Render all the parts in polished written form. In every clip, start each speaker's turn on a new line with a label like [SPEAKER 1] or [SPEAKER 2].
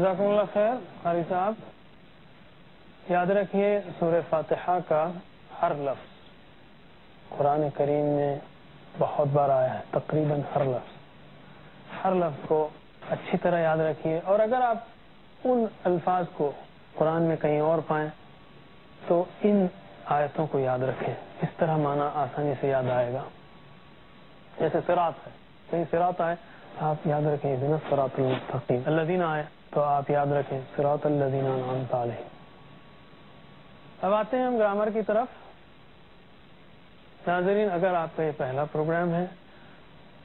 [SPEAKER 1] जज़ाकुमुल्लाह खैर। कारी साहब, याद रखिए सूरह फातिहा का हर लफ्ज कुरान करीम में बहुत बार आया है, तकरीबन हर लफ्ज को अच्छी तरह याद रखिए। और अगर आप उन अल्फाज को कुरान में कहीं और पाएं तो इन आयतों को याद रखें, इस तरह माना आसानी से याद आएगा। जैसे सिरात है, कहीं सिरात आए आप याद रखें इहदिना सिरातल मुस्तकीम, अल्लज़ीना आए तो आप याद रखें सिरातल लज़ीना अनअमता अलैहिम। अब आते हैं हम ग्रामर की तरफ। नाज़रीन, अगर आपका ये पहला प्रोग्राम है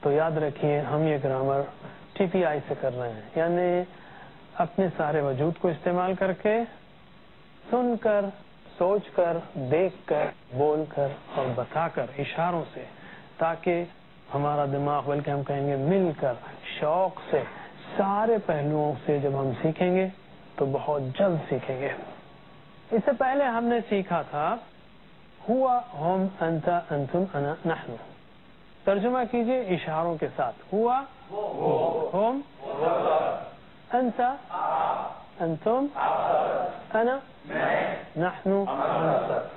[SPEAKER 1] तो याद रखिए हम ये ग्रामर TPI से कर रहे हैं, यानी अपने सारे वजूद को इस्तेमाल करके, सुनकर, सोचकर, देखकर, बोलकर और बताकर, इशारों से, ताकि हमारा दिमाग, बल्कि हम कहेंगे मिलकर, शौक से, सारे पहलुओं से जब हम सीखेंगे तो बहुत जल्द सीखेंगे। इससे पहले हमने सीखा था हुआ, हम, अंता, अंतुम, अना, नहनु। तर्जुमा कीजिए इशारों के साथ। हुआ, हम, अंता, अंतुम, अना, नहनु,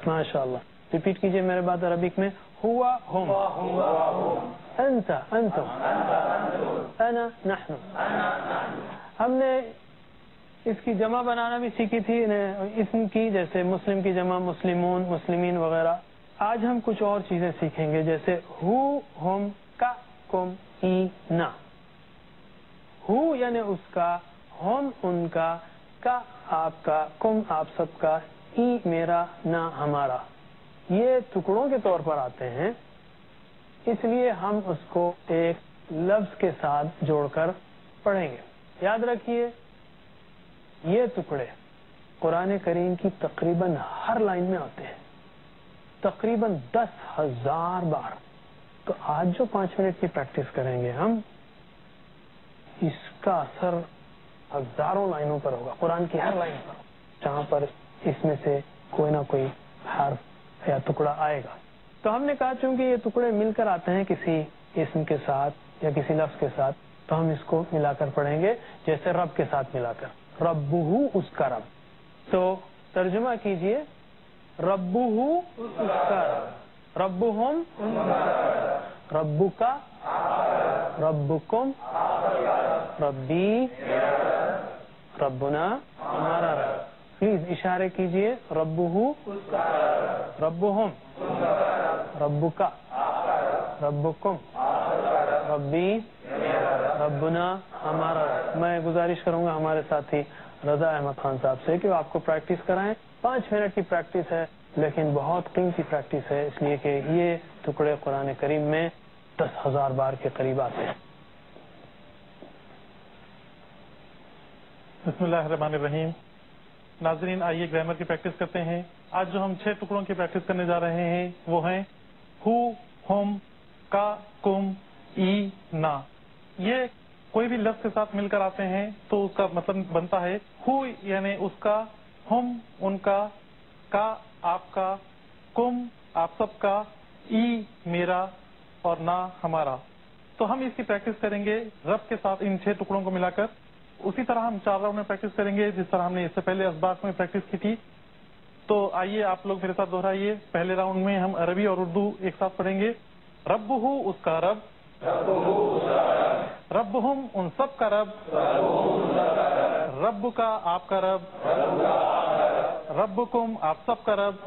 [SPEAKER 1] माशाअल्लाह। रिपीट कीजिए मेरे बात अरबिक में। हुआ, हम, अंता, अंतुम, अना, नहनु। हमने इसकी जमा बनाना भी सीखी थी, इसम की, जैसे मुस्लिम की जमा मुस्लिमून, मुस्लिमीन वगैरह। आज हम कुछ और चीजें सीखेंगे, जैसे हु, हम, का, कुम, ई, ना। हु यानी उसका, हम उनका, का आपका, कुम आप सबका, ई मेरा, ना हमारा। ये टुकड़ों के तौर पर आते हैं, इसलिए हम उसको एक लफ्ज के साथ जोड़कर पढ़ेंगे। याद रखिए ये टुकड़े कुरान करीम की तकरीबन हर लाइन में आते हैं, तकरीबन 10,000 बार। तो आज जो 5 मिनट की प्रैक्टिस करेंगे हम, इसका असर हजारों लाइनों पर होगा, कुरान की हर लाइन पर, जहां पर इसमें से कोई ना कोई हर्फ या टुकड़ा आएगा। तो हमने कहा चूंकि ये टुकड़े मिलकर आते हैं किसी इस्म के साथ या किसी लफ्ज के साथ, तो हम इसको मिलाकर पढ़ेंगे, जैसे रब के साथ मिलाकर। रब्बुहु उसका रब। तो तर्जुमा कीजिए, रब्बुहु उसका रब, रब्बुहुम रब्बुका, रब्बुकुम, रब्बी, रब्बुना हमारा रब। प्लीज इशारे कीजिए, रब्बुहु, रब्बुहुम, रब्बुका, रब्बुकुम, रब्बी, रब्बुना हमारा रब। मैं गुजारिश करूंगा हमारे साथी रजा अहमद खान साहब से कि वो आपको प्रैक्टिस कराएं। 5 मिनट की प्रैक्टिस है, लेकिन बहुत कीमती प्रैक्टिस है, इसलिए कि ये टुकड़े कुरान करीम में 10,000 बार के करीब आते हैं।
[SPEAKER 2] बिस्मिल्लाहिर्रहमानिर्रहीम। नाजरीन, आइए ग्रामर की प्रैक्टिस करते हैं। आज जो हम 6 टुकड़ों की प्रैक्टिस करने जा रहे हैं वो हैं हु, हम, का, कुम, ई, ना। ये कोई भी लफ्ज के साथ मिलकर आते हैं तो उसका मतलब बनता है हु यानी उसका, हम उनका, का आपका, कुम आप सबका, ई मेरा और ना हमारा। तो हम इसकी प्रैक्टिस करेंगे रब के साथ इन 6 टुकड़ों को मिलाकर। उसी तरह हम 4 राउंड में प्रैक्टिस करेंगे जिस तरह हमने इससे पहले असबाक में प्रैक्टिस की थी। तो आइए आप लोग मेरे साथ दोहराइए। पहले राउंड में हम अरबी और उर्दू एक साथ पढ़ेंगे। रब्बुहु उसका रब, रब्बुहुम उन सब का रब, रब्बुका आपका रब, रब्बुकुम आप सब का रब,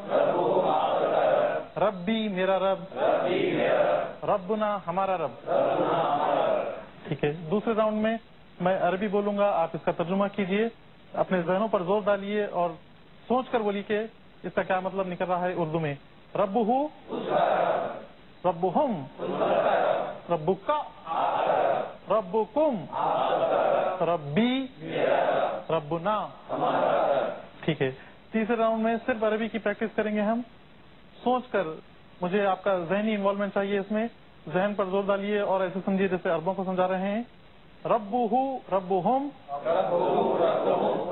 [SPEAKER 2] रब्बी मेरा रब, रब्बुना हमारा रब। ठीक है, दूसरे राउंड में मैं अरबी बोलूंगा, आप इसका तर्जुमा कीजिए, अपने जहनों पर जोर डालिए और सोच कर बोलिए कि इसका क्या मतलब निकल रहा है उर्दू में। रब्बुहु, रब्बुहुम, रब्बुका, रब्बुकुम, रब्बी, रब्बुना। ठीक है, तीसरे राउंड में सिर्फ अरबी की प्रैक्टिस करेंगे हम। सोचकर, मुझे आपका जहनी इन्वॉल्वमेंट चाहिए इसमें। जहन पर जोर डालिए और ऐसे समझिए जैसे अरबों को समझा रहे हैं। रब्बुहु, रब्बुहुम,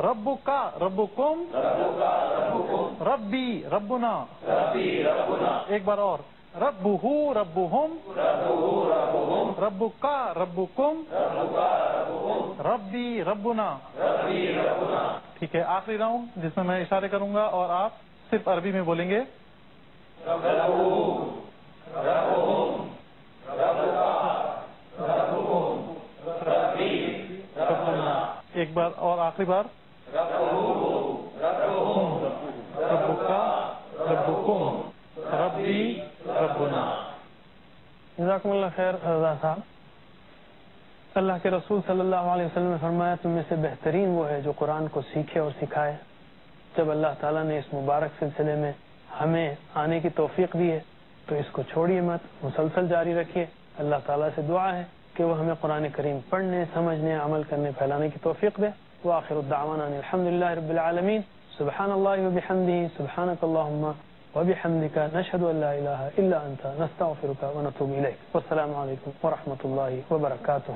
[SPEAKER 2] रब्बुका, रब्बुकुम, रब्बी, रब्बुना। एक बार और, ربہ ربہم ربکا ربکم ربی ربنا. ٹھیک ہے, آخری راؤنڈ جس میں میں اشارے کروں گا اور آپ صرف عربی میں بولیں گے. ایک بار اور آخری بار. ربکا ربکم ربی ربنا.
[SPEAKER 1] جزاکم اللہ خیر. رضا صاحب, اللہ کے رسول صلی اللہ علیہ وسلم نے فرمایا تم میں سے بہترین وہ ہے جو قرآن کو سیکھے اور سکھائے. جب اللہ تعالیٰ نے اس مبارک سلسلے میں ہمیں آنے کی توفیق دی ہے تو اس کو چھوڑیے مت, مسلسل جاری رکھیے. اللہ تعالیٰ سے دعا ہے کہ وہ ہمیں قرآن کریم پڑھنے, سمجھنے, عمل کرنے, پھیلانے کی توفیق دے. وآخر الدعوانا الحمدللہ رب العالمین. سبحان اللہ وبحمدہ سبحانک اللہم وبحمدک نشہد ان لا الہ الا انت نستغفرک ونتوب الیک. والسلام علیکم ورحمۃ اللہ وبرکاتہ.